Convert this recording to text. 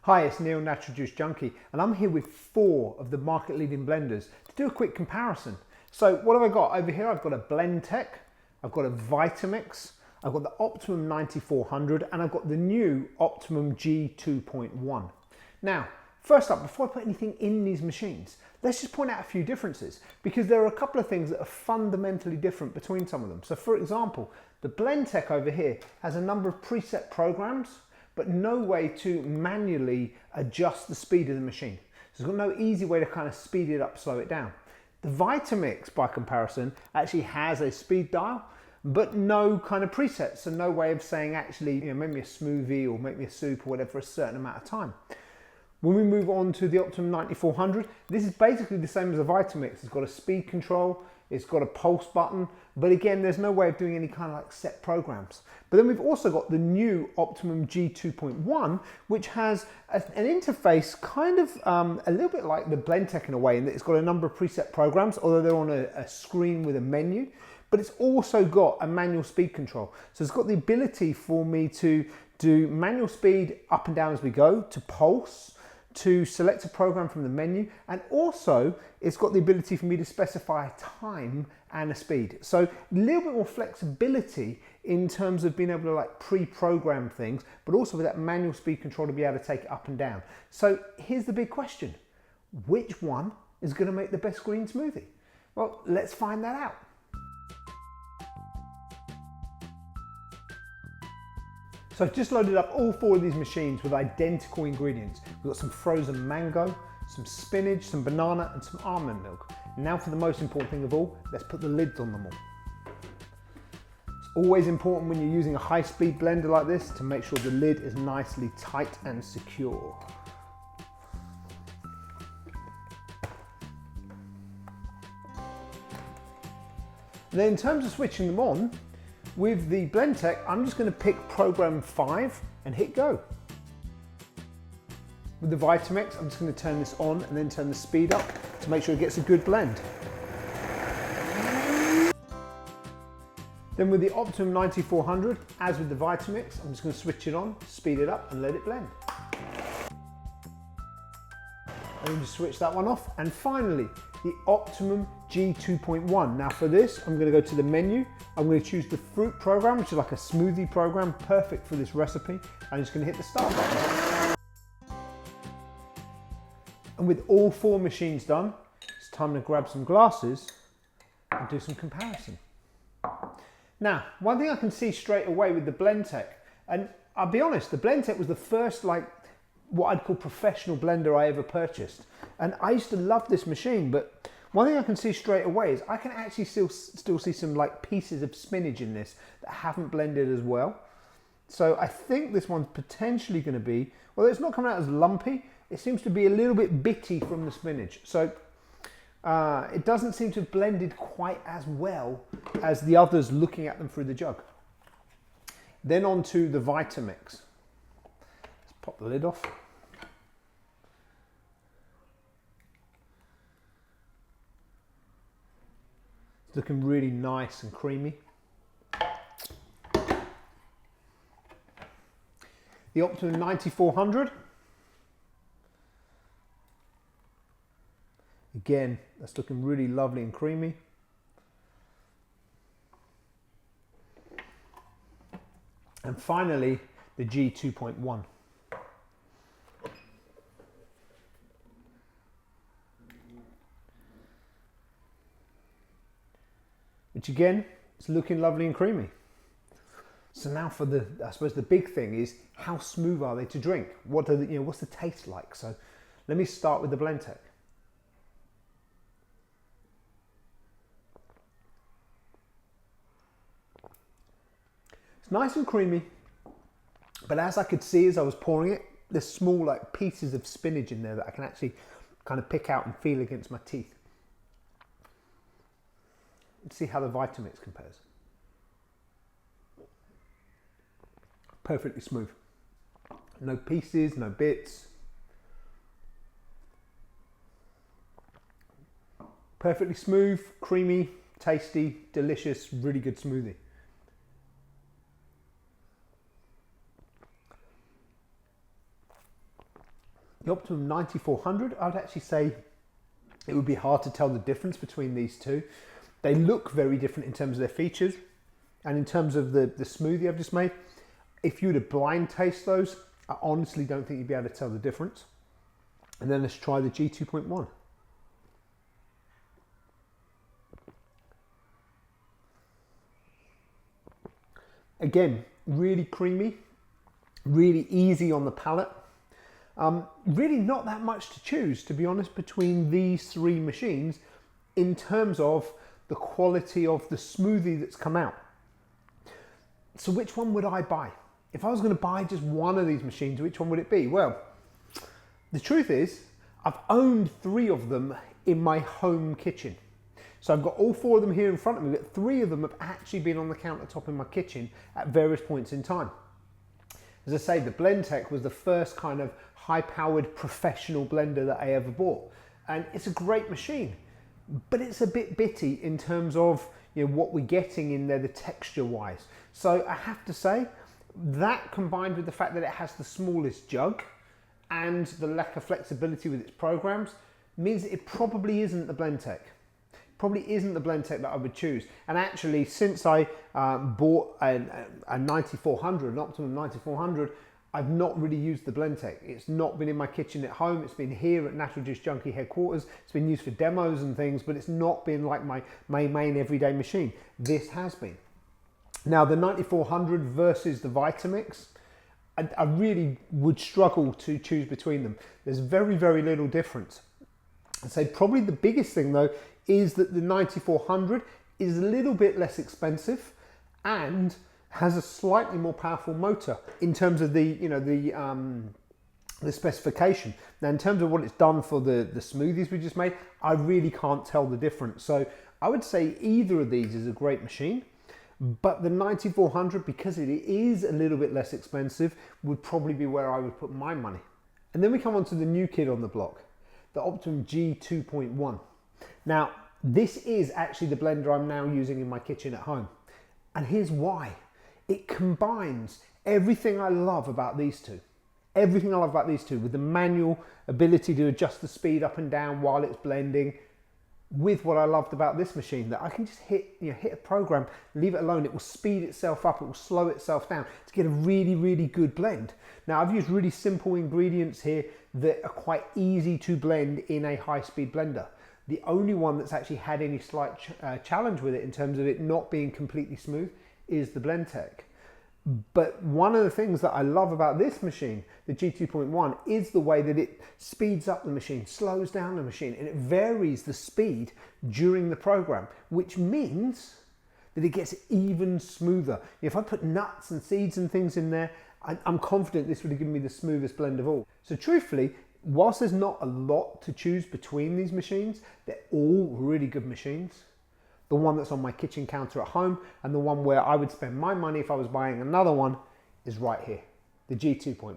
Hi, it's Neil, Natural Juice Junkie, and I'm here with 4 of the market-leading blenders to do a quick comparison. So what have I got over here? I've got a Blendtec, I've got a Vitamix, I've got the Optimum 9400, and I've got the new Optimum G2.1. Now, first up, before I put anything in these machines, let's just point out a few differences, because there are a couple of things that are fundamentally different between some of them. So for example, the Blendtec over here has a number of preset programs, but no way to manually adjust the speed of the machine. So there's got no easy way to kind of speed it up, slow it down. The Vitamix, by comparison, actually has a speed dial, but no kind of presets, so no way of saying actually, make me a smoothie or make me a soup or whatever for a certain amount of time. When we move on to the Optimum 9400, this is basically the same as the Vitamix. It's got a speed control, it's got a pulse button, but again, there's no way of doing any kind of like set programs. But then we've also got the new Optimum G2.1, which has an interface kind of a little bit like the Blendtec in a way, in that it's got a number of preset programs, although they're on a screen with a menu, but it's also got a manual speed control. So it's got the ability for me to do manual speed up and down as we go, to pulse, to select a program from the menu, and also it's got the ability for me to specify a time and a speed. So a little bit more flexibility in terms of being able to like pre-program things, but also with that manual speed control to be able to take it up and down. So here's the big question. Which one is going to make the best green smoothie? Well, let's find that out. So I've just loaded up all 4 of these machines with identical ingredients. We've got some frozen mango, some spinach, some banana, and some almond milk. Now for the most important thing of all, let's put the lids on them all. It's always important when you're using a high-speed blender like this to make sure the lid is nicely tight and secure. And then in terms of switching them on, with the Blendtec, I'm just going to pick program 5 and hit go. With the Vitamix, I'm just going to turn this on and then turn the speed up to make sure it gets a good blend. Then with the Optimum 9400, as with the Vitamix, I'm just going to switch it on, speed it up and let it blend. And then just switch that one off. And finally, the Optimum G2.1. Now for this, I'm going to go to the menu. I'm going to choose the fruit program, which is like a smoothie program, perfect for this recipe. I'm just going to hit the start button. And with all 4 machines done, it's time to grab some glasses and do some comparison. Now, one thing I can see straight away with the Blendtec, and I'll be honest, the Blendtec was the first what I'd call professional blender I ever purchased. And I used to love this machine, but one thing I can see straight away is I can actually still see some like pieces of spinach in this that haven't blended as well. So I think this one's potentially going to be, well, it's not coming out as lumpy, it seems to be a little bit bitty from the spinach. So it doesn't seem to have blended quite as well as the others looking at them through the jug. Then on to the Vitamix. Let's pop the lid off. It's looking really nice and creamy. The Optimum 9400. Again, that's looking really lovely and creamy. And finally, the G2.1. Which again, is looking lovely and creamy. So now for I suppose the big thing is, how smooth are they to drink? What's the taste like? So let me start with the Blendtec. It's nice and creamy, but as I could see as I was pouring it, there's small like pieces of spinach in there that I can actually kind of pick out and feel against my teeth. Let's see how the Vitamix compares. Perfectly smooth. No pieces, no bits. Perfectly smooth, creamy, tasty, delicious, really good smoothie. The Optimum 9400, I would actually say it would be hard to tell the difference between these two. They look very different in terms of their features and in terms of the smoothie I've just made. If you were to blind taste those, I honestly don't think you'd be able to tell the difference. And then let's try the G2.1. Again, really creamy, really easy on the palate. Really not that much to choose, to be honest, between these three machines in terms of the quality of the smoothie that's come out. So which one would I buy? If I was going to buy just one of these machines, which one would it be? Well, the truth is, I've owned 3 of them in my home kitchen. So I've got all 4 of them here in front of me, but 3 of them have actually been on the countertop in my kitchen at various points in time. As I say, the Blendtec was the first kind of high-powered professional blender that I ever bought. And it's a great machine, but it's a bit bitty in terms of what we're getting in there, the texture-wise. So I have to say, that combined with the fact that it has the smallest jug and the lack of flexibility with its programs means it probably isn't the Blendtec. Probably isn't the Blendtec that I would choose. And actually, since I bought a 9400, an Optimum 9400, I've not really used the Blendtec. It's not been in my kitchen at home. It's been here at Natural Juice Junkie headquarters. It's been used for demos and things, but it's not been like my main everyday machine. This has been. Now, the 9400 versus the Vitamix, I really would struggle to choose between them. There's very, very little difference. I'd say probably the biggest thing though is that the 9400 is a little bit less expensive and has a slightly more powerful motor in terms of the specification. Now, in terms of what it's done for the smoothies we just made, I really can't tell the difference. So I would say either of these is a great machine, but the 9400, because it is a little bit less expensive, would probably be where I would put my money. And then we come on to the new kid on the block, the Optimum G2.1. Now, this is actually the blender I'm now using in my kitchen at home. And here's why. It combines everything I love about these two. Everything I love about these two, with the manual ability to adjust the speed up and down while it's blending, with what I loved about this machine, that I can just hit a program, leave it alone, it will speed itself up, it will slow itself down to get a really, really good blend. Now, I've used really simple ingredients here that are quite easy to blend in a high-speed blender. The only one that's actually had any slight challenge with it in terms of it not being completely smooth is the Blendtec. But one of the things that I love about this machine, the G2.1, is the way that it speeds up the machine, slows down the machine, and it varies the speed during the program, which means that it gets even smoother. If I put nuts and seeds and things in there, I'm confident this would have given me the smoothest blend of all. So truthfully, whilst there's not a lot to choose between these machines, they're all really good machines. The one that's on my kitchen counter at home and the one where I would spend my money if I was buying another one is right here, the G2.1.